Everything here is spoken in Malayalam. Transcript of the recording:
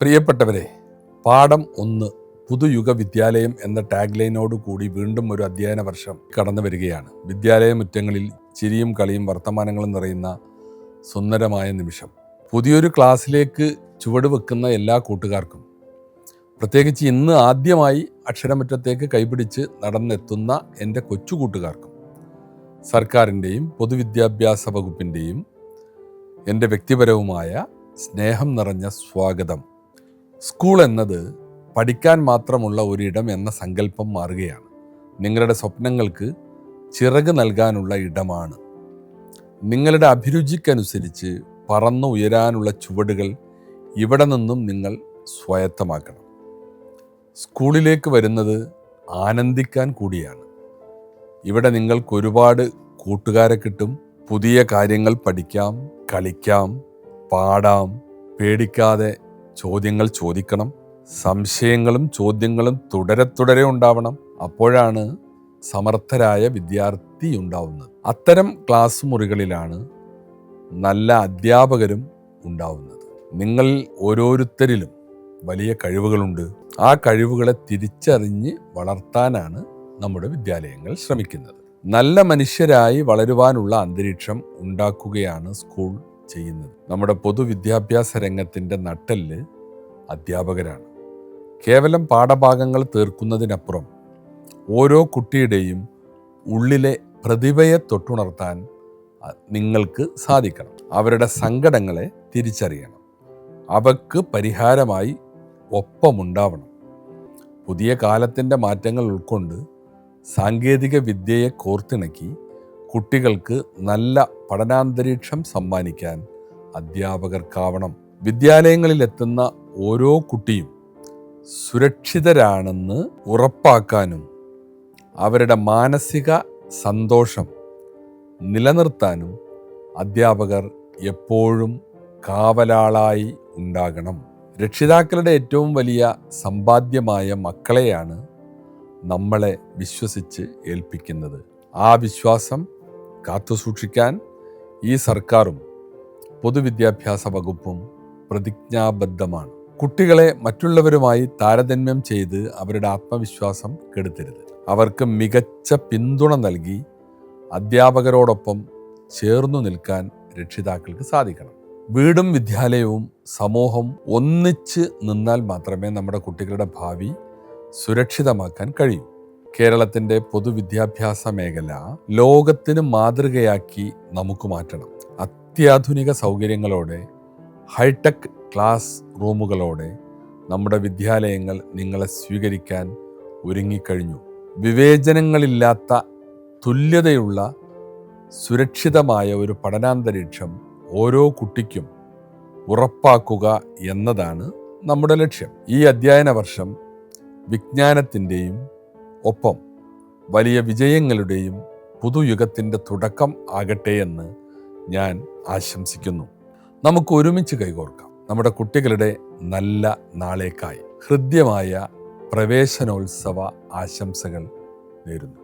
പ്രിയപ്പെട്ടവരെ, പാഠം 1 പുതുയുഗ വിദ്യാലയം എന്ന ടാഗ് ലൈനോട് കൂടി വീണ്ടും ഒരു അധ്യയന വർഷം കടന്നു വരികയാണ്. വിദ്യാലയ മുറ്റങ്ങളിൽ ചിരിയും കളിയും വർത്തമാനങ്ങളും നിറയുന്ന സുന്ദരമായ നിമിഷം. പുതിയൊരു ക്ലാസ്സിലേക്ക് ചുവട് വെക്കുന്ന എല്ലാ കൂട്ടുകാർക്കും, പ്രത്യേകിച്ച് ഇന്ന് ആദ്യമായി അക്ഷരമുറ്റത്തേക്ക് കൈപിടിച്ച് നടന്നെത്തുന്ന എൻ്റെ കൊച്ചു കൂട്ടുകാർക്കും, സർക്കാരിൻ്റെയും പൊതുവിദ്യാഭ്യാസ വകുപ്പിൻ്റെയും എൻ്റെ വ്യക്തിപരവുമായ സ്നേഹം നിറഞ്ഞ സ്വാഗതം. സ്കൂൾ എന്നത് പഠിക്കാൻ മാത്രമുള്ള ഒരിടം എന്ന സങ്കല്പം മാറുകയാണ്. നിങ്ങളുടെ സ്വപ്നങ്ങൾക്ക് ചിറക് നൽകാനുള്ള ഇടമാണ്. നിങ്ങളുടെ അഭിരുചിക്കനുസരിച്ച് പറന്നു ഉയരാനുള്ള ചുവടുകൾ ഇവിടെ നിന്നും നിങ്ങൾ സ്വായത്തമാക്കണം. സ്കൂളിലേക്ക് വരുന്നത് ആനന്ദിക്കാൻ കൂടിയാണ്. ഇവിടെ നിങ്ങൾക്ക് ഒരുപാട് കൂട്ടുകാരെ കിട്ടും. പുതിയ കാര്യങ്ങൾ പഠിക്കാം, കളിക്കാം, പാടാം. പേടിക്കാതെ ചോദ്യങ്ങൾ ചോദിക്കണം. സംശയങ്ങളും ചോദ്യങ്ങളും തുടരെ ഉണ്ടാവണം. അപ്പോഴാണ് സമർത്ഥരായ വിദ്യാർത്ഥി ഉണ്ടാവുന്നത്. അത്തരം ക്ലാസ് മുറികളിലാണ് നല്ല അധ്യാപകരും ഉണ്ടാവുന്നത്. നിങ്ങൾ ഓരോരുത്തരിലും വലിയ കഴിവുകളുണ്ട്. ആ കഴിവുകളെ തിരിച്ചറിഞ്ഞ് വളർത്താനാണ് നമ്മുടെ വിദ്യാലയങ്ങൾ ശ്രമിക്കുന്നത്. നല്ല മനുഷ്യരായി വളരുവാനുള്ള അന്തരീക്ഷം ഉണ്ടാക്കുകയാണ് സ്കൂൾ ചെയ്യുന്നത്. നമ്മുടെ പൊതുവിദ്യാഭ്യാസ രംഗത്തിൻ്റെ നട്ടെല്ല് അധ്യാപകരാണ്. കേവലം പാഠഭാഗങ്ങൾ തീർക്കുന്നതിനപ്പുറം ഓരോ കുട്ടിയുടെയും ഉള്ളിലെ പ്രതിഭയെ തൊട്ടുണർത്താൻ നിങ്ങൾക്ക് സാധിക്കണം. അവരുടെ സങ്കടങ്ങളെ തിരിച്ചറിയണം. അവർക്ക് പരിഹാരമായി ഒപ്പമുണ്ടാവണം. പുതിയ കാലത്തിൻ്റെ മാറ്റങ്ങൾ ഉൾക്കൊണ്ട് സാങ്കേതിക വിദ്യയെ കോർത്തിണക്കി കുട്ടികൾക്ക് നല്ല പഠനാന്തരീക്ഷം സമ്മാനിക്കാൻ അധ്യാപകർക്കാവണം. വിദ്യാലയങ്ങളിലെത്തുന്ന ഓരോ കുട്ടിയും സുരക്ഷിതരാണെന്ന് ഉറപ്പാക്കാനും അവരുടെ മാനസിക സന്തോഷം നിലനിർത്താനും അധ്യാപകർ എപ്പോഴും കാവലാളായി ഉണ്ടാകണം. രക്ഷിതാക്കളുടെ ഏറ്റവും വലിയ സമ്പാദ്യമായ മക്കളെയാണ് നമ്മളെ വിശ്വസിച്ച് ഏൽപ്പിക്കുന്നത്. ആ വിശ്വാസം കാത്തുസൂക്ഷിക്കാൻ ഈ സർക്കാരും പൊതുവിദ്യാഭ്യാസ വകുപ്പും പ്രതിജ്ഞാബദ്ധമാണ്. കുട്ടികളെ മറ്റുള്ളവരുമായി താരതമ്യം ചെയ്ത് അവരുടെ ആത്മവിശ്വാസം കെടുത്തരുത്. അവർക്ക് മികച്ച പിന്തുണ നൽകി അധ്യാപകരോടൊപ്പം ചേർന്നു നിൽക്കാൻ രക്ഷിതാക്കൾക്ക് സാധിക്കണം. വീടും വിദ്യാലയവും സമൂഹവും ഒന്നിച്ച് നിന്നാൽ മാത്രമേ നമ്മുടെ കുട്ടികളുടെ ഭാവി സുരക്ഷിതമാക്കാൻ കഴിയൂ. കേരളത്തിൻ്റെ പൊതുവിദ്യാഭ്യാസ മേഖല ലോകത്തിന് മാതൃകയാക്കി നമുക്ക് മാറ്റണം. അത്യാധുനിക സൗകര്യങ്ങളോടെ, ഹൈടെക് ക്ലാസ് റൂമുകളോടെ നമ്മുടെ വിദ്യാലയങ്ങൾ നിങ്ങളെ സ്വീകരിക്കാൻ ഒരുങ്ങിക്കഴിഞ്ഞു. വിവേചനങ്ങളില്ലാത്ത തുല്യതയുള്ള സുരക്ഷിതമായ ഒരു പഠനാന്തരീക്ഷം ഓരോ കുട്ടിക്കും ഉറപ്പാക്കുക എന്നതാണ് നമ്മുടെ ലക്ഷ്യം. ഈ അധ്യയന വർഷം വിജ്ഞാനത്തിൻ്റെയും ഒപ്പം വലിയ വിജയങ്ങളുടെയും പുതുയുഗത്തിൻ്റെ തുടക്കം ആകട്ടെ എന്ന് ഞാൻ ആശംസിക്കുന്നു. നമുക്ക് ഒരുമിച്ച് കൈകോർക്കാം. നമ്മുടെ കുട്ടികളുടെ നല്ല നാളേക്കായി ഹൃദ്യമായ പ്രവേശനോത്സവ ആശംസകൾ നേരുന്നു.